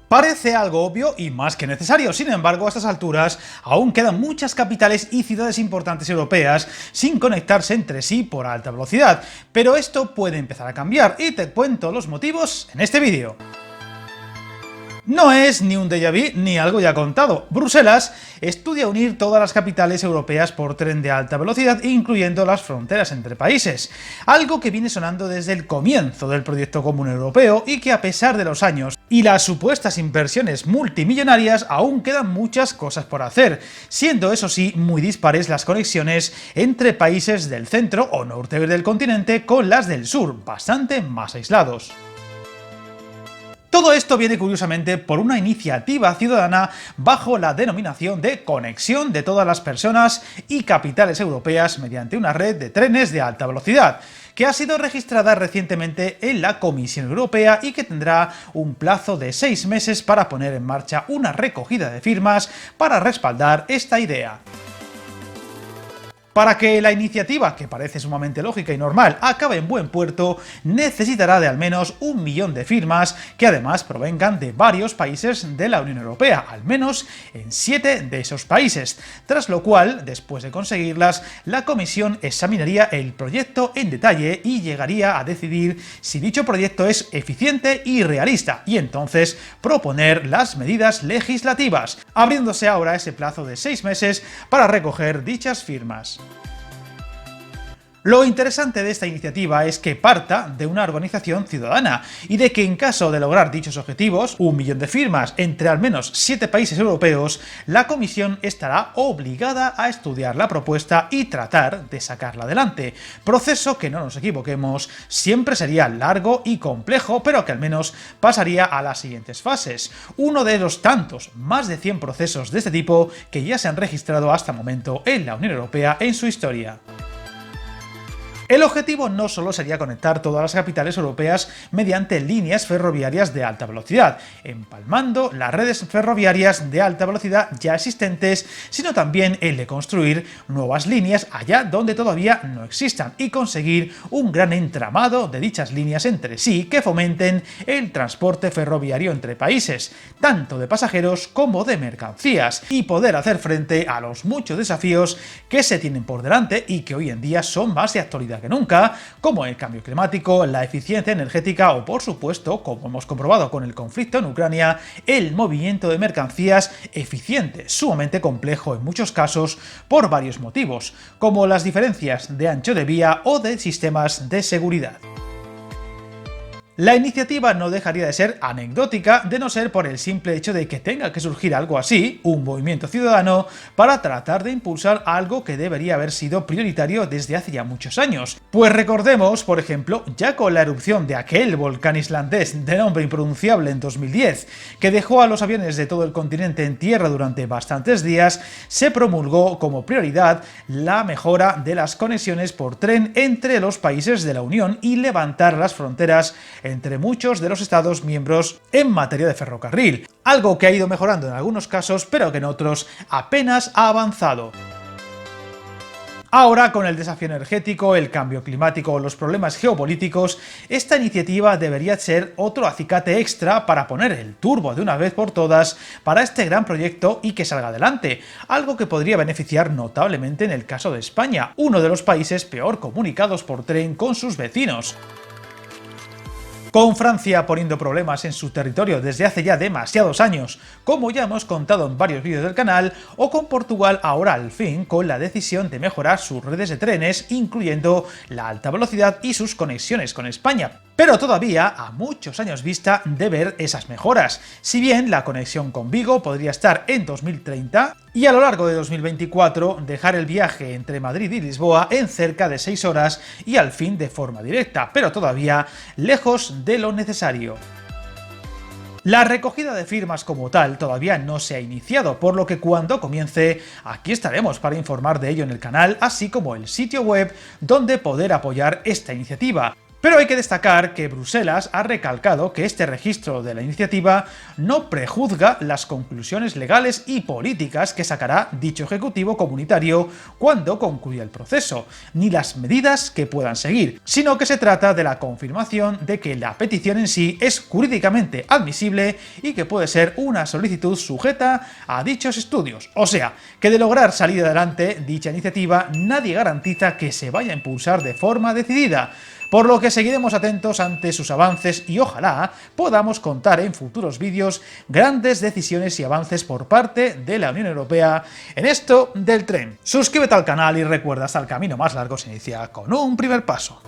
Parece algo obvio y más que necesario, sin embargo a estas alturas aún quedan muchas capitales y ciudades importantes europeas sin conectarse entre sí por alta velocidad, pero esto puede empezar a cambiar y te cuento los motivos en este vídeo. No es ni un déjà vu ni algo ya contado. Bruselas estudia unir todas las capitales europeas por tren de alta velocidad, incluyendo las fronteras entre países, algo que viene sonando desde el comienzo del proyecto común europeo y que a pesar de los años y las supuestas inversiones multimillonarias aún quedan muchas cosas por hacer, siendo eso sí muy dispares las conexiones entre países del centro o norte del continente con las del sur, bastante más aislados. Todo esto viene curiosamente por una iniciativa ciudadana bajo la denominación de Conexión de todas las personas y capitales europeas mediante una red de trenes de alta velocidad, que ha sido registrada recientemente en la Comisión Europea y que tendrá un plazo de 6 meses para poner en marcha una recogida de firmas para respaldar esta idea. Para que la iniciativa, que parece sumamente lógica y normal, acabe en buen puerto, necesitará de al menos 1 millón de firmas que además provengan de varios países de la Unión Europea, al menos en 7 de esos países, tras lo cual, después de conseguirlas, la Comisión examinaría el proyecto en detalle y llegaría a decidir si dicho proyecto es eficiente y realista, y entonces proponer las medidas legislativas, abriéndose ahora ese plazo de 6 meses para recoger dichas firmas. Lo interesante de esta iniciativa es que parta de una organización ciudadana y de que en caso de lograr dichos objetivos, 1 millón de firmas entre al menos 7 países europeos, la Comisión estará obligada a estudiar la propuesta y tratar de sacarla adelante, proceso que, no nos equivoquemos, siempre sería largo y complejo, pero que al menos pasaría a las siguientes fases, uno de los tantos, más de 100 procesos de este tipo que ya se han registrado hasta el momento en la Unión Europea en su historia. El objetivo no solo sería conectar todas las capitales europeas mediante líneas ferroviarias de alta velocidad, empalmando las redes ferroviarias de alta velocidad ya existentes, sino también el de construir nuevas líneas allá donde todavía no existan y conseguir un gran entramado de dichas líneas entre sí que fomenten el transporte ferroviario entre países, tanto de pasajeros como de mercancías, y poder hacer frente a los muchos desafíos que se tienen por delante y que hoy en día son más de actualidad que nunca, como el cambio climático, la eficiencia energética o, por supuesto, como hemos comprobado con el conflicto en Ucrania, el movimiento de mercancías eficiente, sumamente complejo en muchos casos por varios motivos, como las diferencias de ancho de vía o de sistemas de seguridad. La iniciativa no dejaría de ser anecdótica de no ser por el simple hecho de que tenga que surgir algo así, un movimiento ciudadano, para tratar de impulsar algo que debería haber sido prioritario desde hace ya muchos años. Pues recordemos, por ejemplo, ya con la erupción de aquel volcán islandés de nombre impronunciable en 2010, que dejó a los aviones de todo el continente en tierra durante bastantes días, se promulgó como prioridad la mejora de las conexiones por tren entre los países de la Unión y levantar las fronteras entre muchos de los Estados miembros en materia de ferrocarril, algo que ha ido mejorando en algunos casos, pero que en otros apenas ha avanzado. Ahora, con el desafío energético, el cambio climático o los problemas geopolíticos, esta iniciativa debería ser otro acicate extra para poner el turbo de una vez por todas para este gran proyecto y que salga adelante, algo que podría beneficiar notablemente en el caso de España, uno de los países peor comunicados por tren con sus vecinos. Con Francia poniendo problemas en su territorio desde hace ya demasiados años, como ya hemos contado en varios vídeos del canal, o con Portugal ahora al fin con la decisión de mejorar sus redes de trenes, incluyendo la alta velocidad y sus conexiones con España, pero todavía a muchos años vista de ver esas mejoras, si bien la conexión con Vigo podría estar en 2030 y a lo largo de 2024 dejar el viaje entre Madrid y Lisboa en cerca de 6 horas y al fin de forma directa, pero todavía lejos de lo necesario. La recogida de firmas como tal todavía no se ha iniciado, por lo que cuando comience, aquí estaremos para informar de ello en el canal, así como el sitio web donde poder apoyar esta iniciativa. Pero hay que destacar que Bruselas ha recalcado que este registro de la iniciativa no prejuzga las conclusiones legales y políticas que sacará dicho Ejecutivo comunitario cuando concluya el proceso, ni las medidas que puedan seguir, sino que se trata de la confirmación de que la petición en sí es jurídicamente admisible y que puede ser una solicitud sujeta a dichos estudios. O sea, que de lograr salir adelante dicha iniciativa, nadie garantiza que se vaya a impulsar de forma decidida, por lo que seguiremos atentos ante sus avances y ojalá podamos contar en futuros vídeos grandes decisiones y avances por parte de la Unión Europea en esto del tren. Suscríbete al canal y recuerda, hasta el camino más largo se inicia con un primer paso.